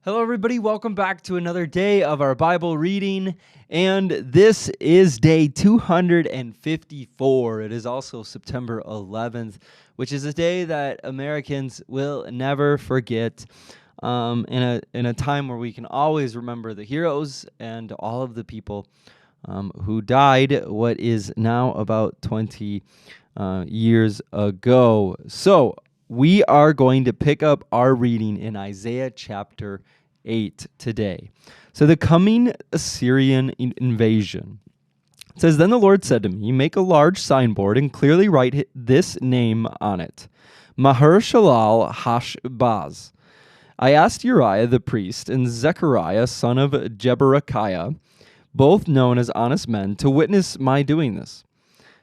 Hello, everybody. Welcome back to another day of our Bible reading. And this is day 254. It is also September 11th, which is a day that Americans will never forget. In a time where we can always remember the heroes and all of the people who died what is now about 20 years ago. So we are going to pick up our reading in Isaiah chapter 8 today. So the coming Assyrian invasion. It says, Then the Lord said to me, Make a large signboard and clearly write this name on it, Maher-shalal-hash-baz. I asked Uriah the priest and Zechariah son of Jeberechiah, both known as honest men, to witness my doing this.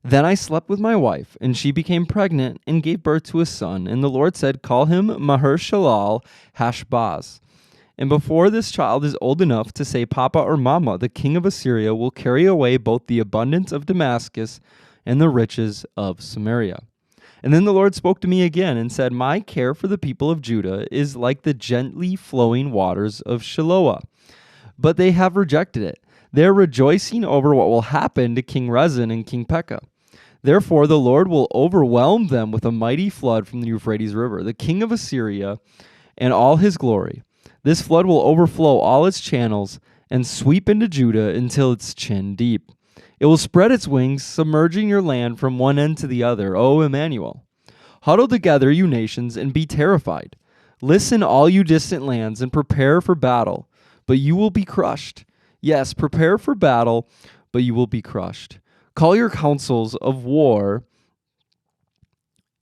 Then I slept with my wife, and she became pregnant and gave birth to a son. And the Lord said, Call him Maher-shalal-hash-baz. And before this child is old enough to say Papa or Mama, the king of Assyria will carry away both the abundance of Damascus and the riches of Samaria. And then the Lord spoke to me again and said, My care for the people of Judah is like the gently flowing waters of Shiloah. But they have rejected it. They are rejoicing over what will happen to King Rezin and King Pekah. Therefore the Lord will overwhelm them with a mighty flood from the Euphrates River, the king of Assyria and all his glory. This flood will overflow all its channels and sweep into Judah until it's chin deep. It will spread its wings, submerging your land from one end to the other, O Emmanuel. Huddle together, you nations, and be terrified. Listen, all you distant lands, and prepare for battle, but you will be crushed. Yes, prepare for battle, but you will be crushed. Call your councils of war,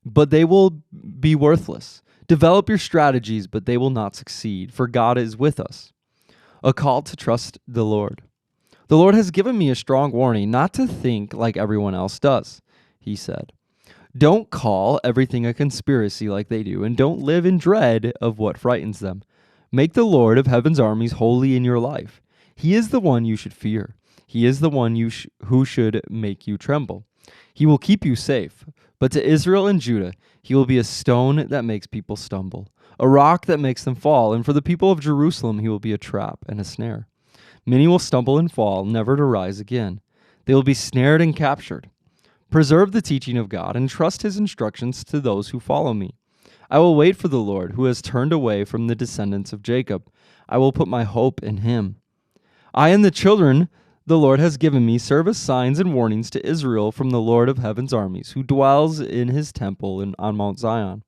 but they will be worthless. Develop your strategies, but they will not succeed, for God is with us. A call to trust the Lord. The Lord has given me a strong warning not to think like everyone else does, he said. Don't call everything a conspiracy like they do, and don't live in dread of what frightens them. Make the Lord of heaven's armies holy in your life. He is the one you should fear. He is the one who should make you tremble. He will keep you safe. But to Israel and Judah, he will be a stone that makes people stumble, a rock that makes them fall. And for the people of Jerusalem, he will be a trap and a snare. Many will stumble and fall, never to rise again. They will be snared and captured. Preserve the teaching of God and trust his instructions to those who follow me. I will wait for the Lord, who has turned away from the descendants of Jacob. I will put my hope in him. I and the children the Lord has given me serve as signs and warnings to Israel from the Lord of heaven's armies, who dwells in his temple on Mount Zion.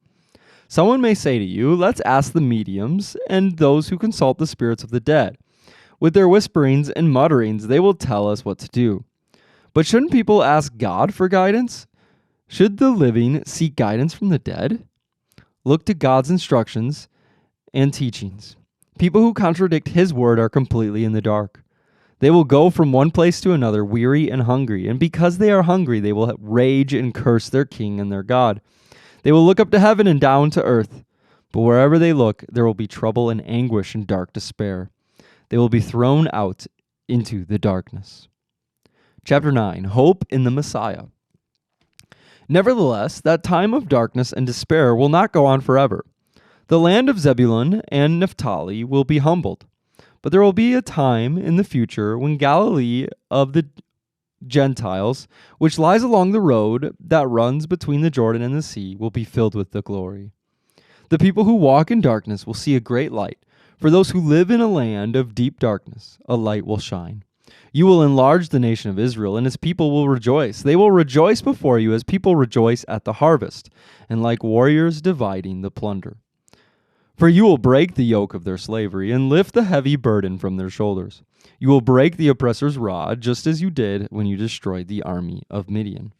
Someone may say to you, Let's ask the mediums and those who consult the spirits of the dead. With their whisperings and mutterings, they will tell us what to do. But shouldn't people ask God for guidance? Should the living seek guidance from the dead? Look to God's instructions and teachings. People who contradict his word are completely in the dark. They will go from one place to another, weary and hungry, and because they are hungry, they will rage and curse their king and their God. They will look up to heaven and down to earth, but wherever they look, there will be trouble and anguish and dark despair. They will be thrown out into the darkness. Chapter 9, Hope in the Messiah. Nevertheless, that time of darkness and despair will not go on forever. The land of Zebulun and Naphtali will be humbled. But there will be a time in the future when Galilee of the Gentiles, which lies along the road that runs between the Jordan and the sea, will be filled with the glory. The people who walk in darkness will see a great light. For those who live in a land of deep darkness, a light will shine. You will enlarge the nation of Israel, and its people will rejoice. They will rejoice before you as people rejoice at the harvest, and like warriors dividing the plunder. For you will break the yoke of their slavery and lift the heavy burden from their shoulders. You will break the oppressor's rod, just as you did when you destroyed the army of Midian.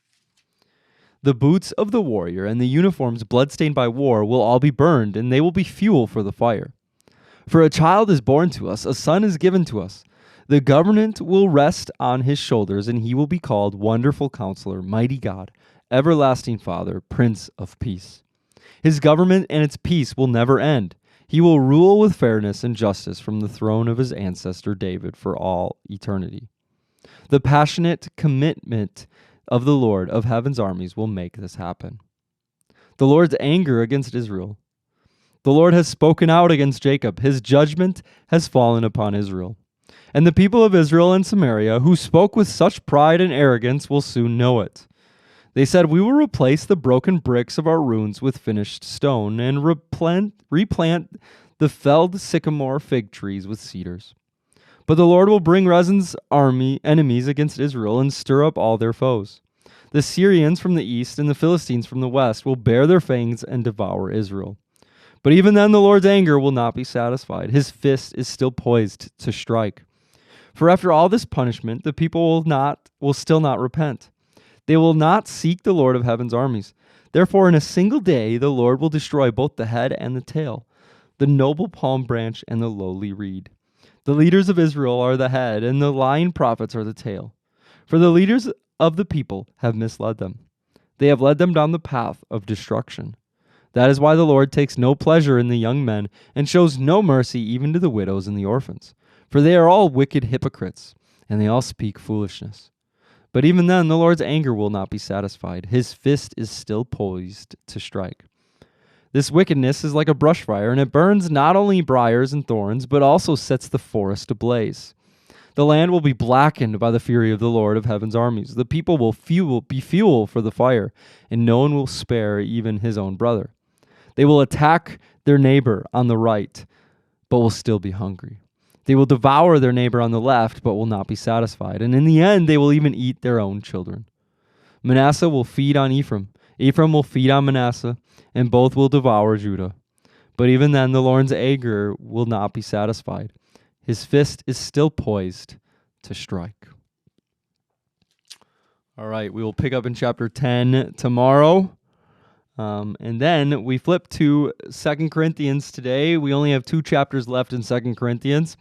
The boots of the warrior and the uniforms bloodstained by war will all be burned, and they will be fuel for the fire. For a child is born to us, a son is given to us. The government will rest on his shoulders, and he will be called Wonderful Counselor, Mighty God, Everlasting Father, Prince of Peace. His government and its peace will never end. He will rule with fairness and justice from the throne of his ancestor David for all eternity. The passionate commitment of the Lord of heaven's armies will make this happen. The Lord's anger against Israel. The Lord has spoken out against Jacob. His judgment has fallen upon Israel. And the people of Israel and Samaria, who spoke with such pride and arrogance, will soon know it. They said, "We will replace the broken bricks of our ruins with finished stone, and replant the felled sycamore fig trees with cedars." But the Lord will bring Rezin's enemies against Israel and stir up all their foes. The Assyrians from the east and the Philistines from the west will bare their fangs and devour Israel. But even then the Lord's anger will not be satisfied. His fist is still poised to strike. For after all this punishment, the people will still not repent. They will not seek the Lord of heaven's armies. Therefore, in a single day, the Lord will destroy both the head and the tail, the noble palm branch and the lowly reed. The leaders of Israel are the head, and the lying prophets are the tail. For the leaders of the people have misled them. They have led them down the path of destruction. That is why the Lord takes no pleasure in the young men and shows no mercy even to the widows and the orphans. For they are all wicked hypocrites, and they all speak foolishness. But even then, the Lord's anger will not be satisfied. His fist is still poised to strike. This wickedness is like a brush fire, and it burns not only briars and thorns, but also sets the forest ablaze. The land will be blackened by the fury of the Lord of heaven's armies. The people will be fuel for the fire, and no one will spare even his own brother. They will attack their neighbor on the right, but will still be hungry. They will devour their neighbor on the left, but will not be satisfied. And in the end, they will even eat their own children. Manasseh will feed on Ephraim. Ephraim will feed on Manasseh, and both will devour Judah. But even then, the Lord's anger will not be satisfied. His fist is still poised to strike. All right, we will pick up in chapter 10 tomorrow. And then we flip to 2 Corinthians today. We only have 2 chapters left in 2 Corinthians.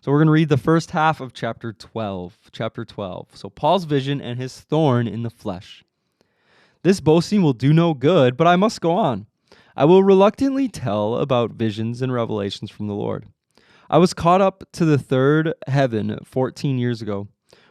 So we're going to read the first half of chapter 12. So Paul's vision and his thorn in the flesh. This boasting will do no good, but I must go on. I will reluctantly tell about visions and revelations from the Lord. I was caught up to the third heaven 14 years ago.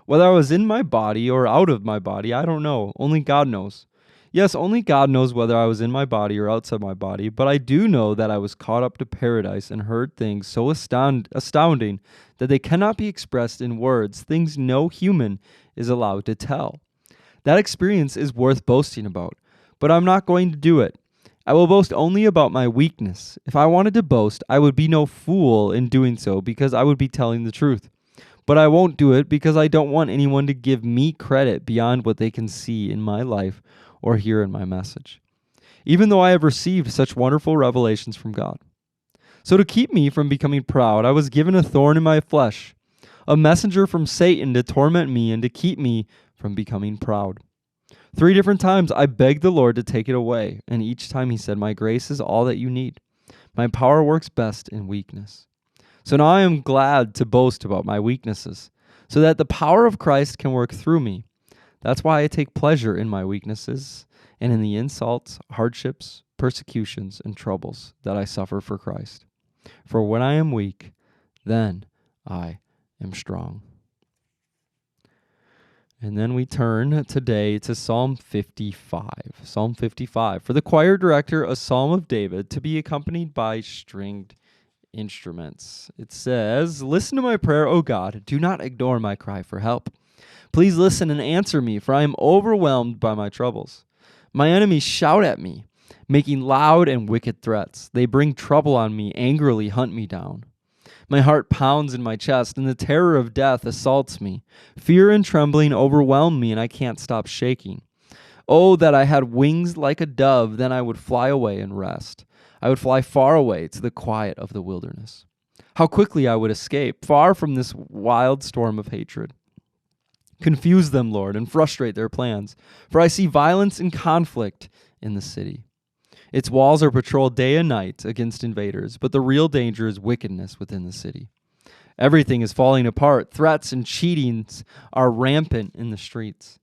Whether I was in my body or out of my body, I don't know. Only God knows. Yes, only God knows whether I was in my body or outside my body, but I do know that I was caught up to paradise and heard things so astounding that they cannot be expressed in words, things no human is allowed to tell. That experience is worth boasting about, but I'm not going to do it. I will boast only about my weakness. If I wanted to boast, I would be no fool in doing so because I would be telling the truth. But I won't do it because I don't want anyone to give me credit beyond what they can see in my life or hear in my message, even though I have received such wonderful revelations from God. So to keep me from becoming proud, I was given a thorn in my flesh, a messenger from Satan to torment me and to keep me from becoming proud. 3 different times I begged the Lord to take it away, and each time he said, "My grace is all that you need. My power works best in weakness." So now I am glad to boast about my weaknesses, so that the power of Christ can work through me. That's why I take pleasure in my weaknesses and in the insults, hardships, persecutions, and troubles that I suffer for Christ. For when I am weak, then I am strong. And then we turn today to Psalm 55. Psalm 55. For the choir director, a psalm of David to be accompanied by stringed instruments. It says, "Listen to my prayer, O God. Do not ignore my cry for help. Please listen and answer me, for I am overwhelmed by my troubles. My enemies shout at me, making loud and wicked threats. They bring trouble on me, angrily hunt me down. My heart pounds in my chest, and the terror of death assaults me. Fear and trembling overwhelm me, and I can't stop shaking. Oh, that I had wings like a dove, then I would fly away and rest. I would fly far away to the quiet of the wilderness. How quickly I would escape, far from this wild storm of hatred. Confuse them, Lord, and frustrate their plans, for I see violence and conflict in the city. Its walls are patrolled day and night against invaders, but the real danger is wickedness within the city. Everything is falling apart. Threats and cheatings are rampant in the streets.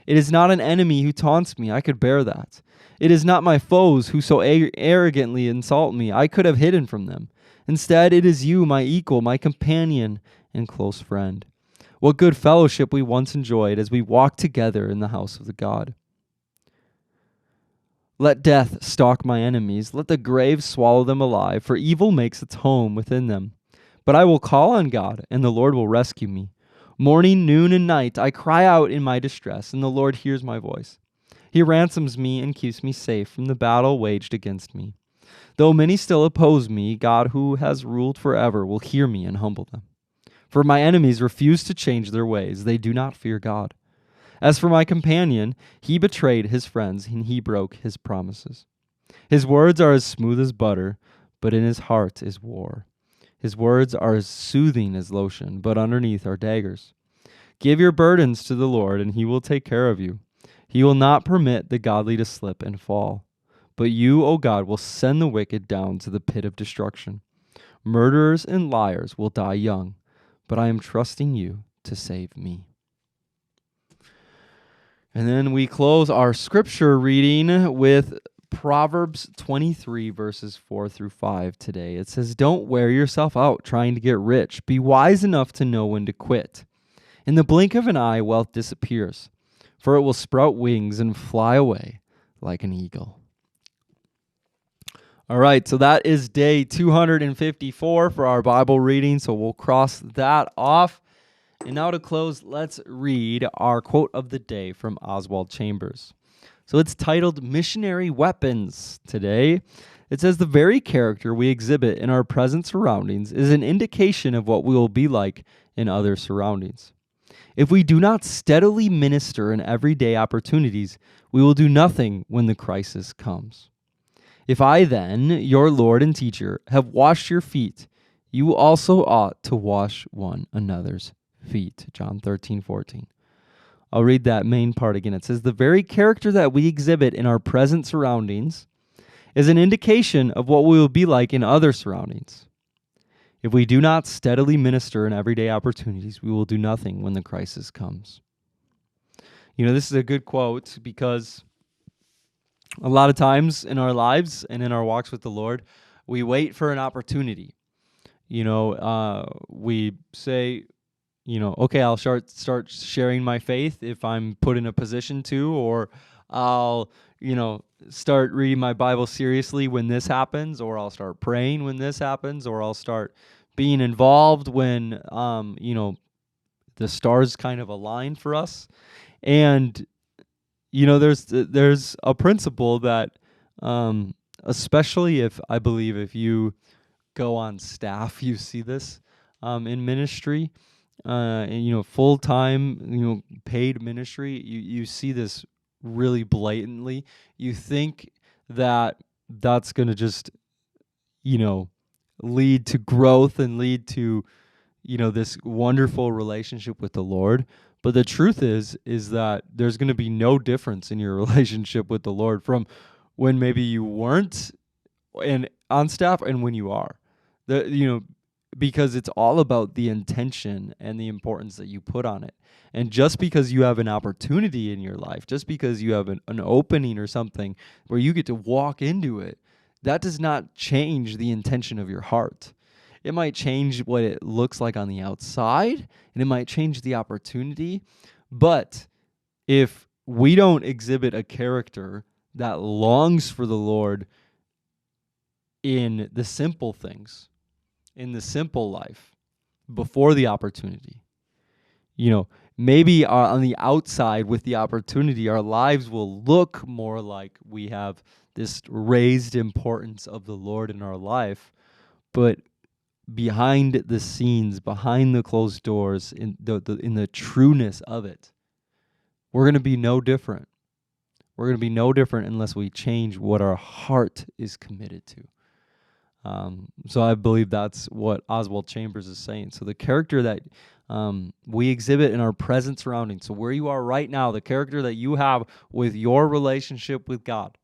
It is not an enemy who taunts me. I could bear that. It is not my foes who so arrogantly insult me. I could have hidden from them. Instead, it is you, my equal, my companion, and close friend. What good fellowship we once enjoyed as we walked together in the house of the God. Let death stalk my enemies. Let the grave swallow them alive, for evil makes its home within them. But I will call on God, and the Lord will rescue me. Morning, noon, and night I cry out in my distress, and the Lord hears my voice. He ransoms me and keeps me safe from the battle waged against me. Though many still oppose me, God, who has ruled forever, will hear me and humble them. For my enemies refuse to change their ways. They do not fear God. As for my companion, he betrayed his friends and he broke his promises. His words are as smooth as butter, but in his heart is war. His words are as soothing as lotion, but underneath are daggers. Give your burdens to the Lord, and he will take care of you. He will not permit the godly to slip and fall. But you, O God, will send the wicked down to the pit of destruction. Murderers and liars will die young, but I am trusting you to save me. And then we close our scripture reading with Proverbs 23, verses 4 through 5 today. It says, "Don't wear yourself out trying to get rich. Be wise enough to know when to quit. In the blink of an eye, wealth disappears, for it will sprout wings and fly away like an eagle." All right, so that is day 254 for our Bible reading, so we'll cross that off. And now to close, let's read our quote of the day from Oswald Chambers. So it's titled Missionary Weapons today. It says, "The very character we exhibit in our present surroundings is an indication of what we will be like in other surroundings. If we do not steadily minister in everyday opportunities, we will do nothing when the crisis comes. If I then, your Lord and teacher, have washed your feet, you also ought to wash one another's feet." John 13:14. I'll read that main part again. It says, "The very character that we exhibit in our present surroundings is an indication of what we will be like in other surroundings. If we do not steadily minister in everyday opportunities, we will do nothing when the crisis comes." You know, this is a good quote because a lot of times in our lives and in our walks with the Lord, we wait for an opportunity. We say, okay, I'll start sharing my faith if I'm put in a position to, or I'll, start reading my Bible seriously when this happens, or I'll start praying when this happens, or I'll start being involved when, the stars kind of align for us. And, there's a principle that, especially if you go on staff, you see this in ministry. And full time, paid ministry, you see this really blatantly. You think that that's going to just lead to growth and lead to this wonderful relationship with the Lord, but the truth is that there's going to be no difference in your relationship with the Lord from when maybe you weren't on staff and when you are. Because it's all about the intention and the importance that you put on it. And just because you have an opportunity in your life, just because you have an opening or something where you get to walk into it, that does not change the intention of your heart. It might change what it looks like on the outside, and it might change the opportunity. But if we don't exhibit a character that longs for the Lord in the simple things, in the simple life, before the opportunity, maybe on the outside with the opportunity, our lives will look more like we have this raised importance of the Lord in our life, but behind the scenes, behind the closed doors, in the trueness of it, we're going to be no different. We're going to be no different unless we change what our heart is committed to. So I believe that's what Oswald Chambers is saying. So the character that we exhibit in our present surroundings, so where you are right now, the character that you have with your relationship with God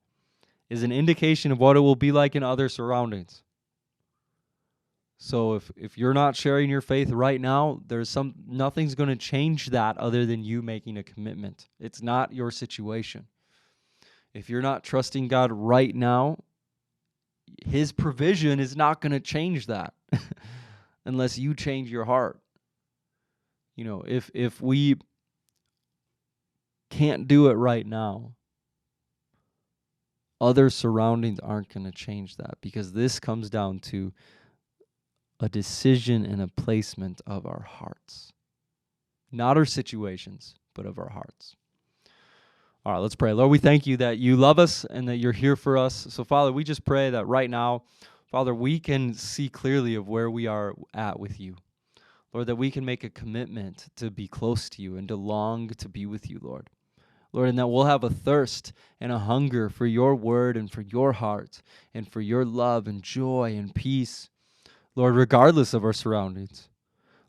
is an indication of what it will be like in other surroundings. So if you're not sharing your faith right now, nothing's going to change that other than you making a commitment. It's not your situation. If you're not trusting God right now, His provision is not going to change that unless you change your heart. If we can't do it right now, Other surroundings aren't going to change that, because this comes down to a decision and a placement of our hearts. Not our situations, but of our hearts. All right, let's pray. Lord, we thank you that you love us and that you're here for us. So, Father, we just pray that right now, Father, we can see clearly of where we are at with you. Lord, that we can make a commitment to be close to you and to long to be with you, Lord. Lord, and that we'll have a thirst and a hunger for your word and for your heart and for your love and joy and peace, Lord, regardless of our surroundings.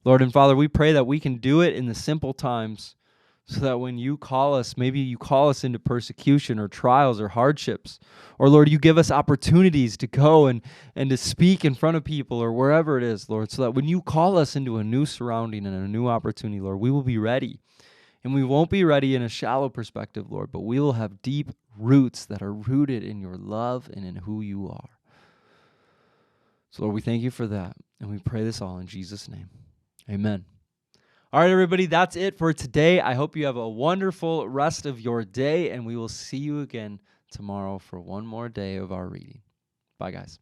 Lord and Father, we pray that we can do it in the simple times, so that when you call us, maybe you call us into persecution or trials or hardships, or Lord, you give us opportunities to go and to speak in front of people or wherever it is, Lord, so that when you call us into a new surrounding and a new opportunity, Lord, we will be ready. And we won't be ready in a shallow perspective, Lord, but we will have deep roots that are rooted in your love and in who you are. So, Lord, we thank you for that, and we pray this all in Jesus' name. Amen. All right, everybody, that's it for today. I hope you have a wonderful rest of your day, and we will see you again tomorrow for one more day of our reading. Bye, guys.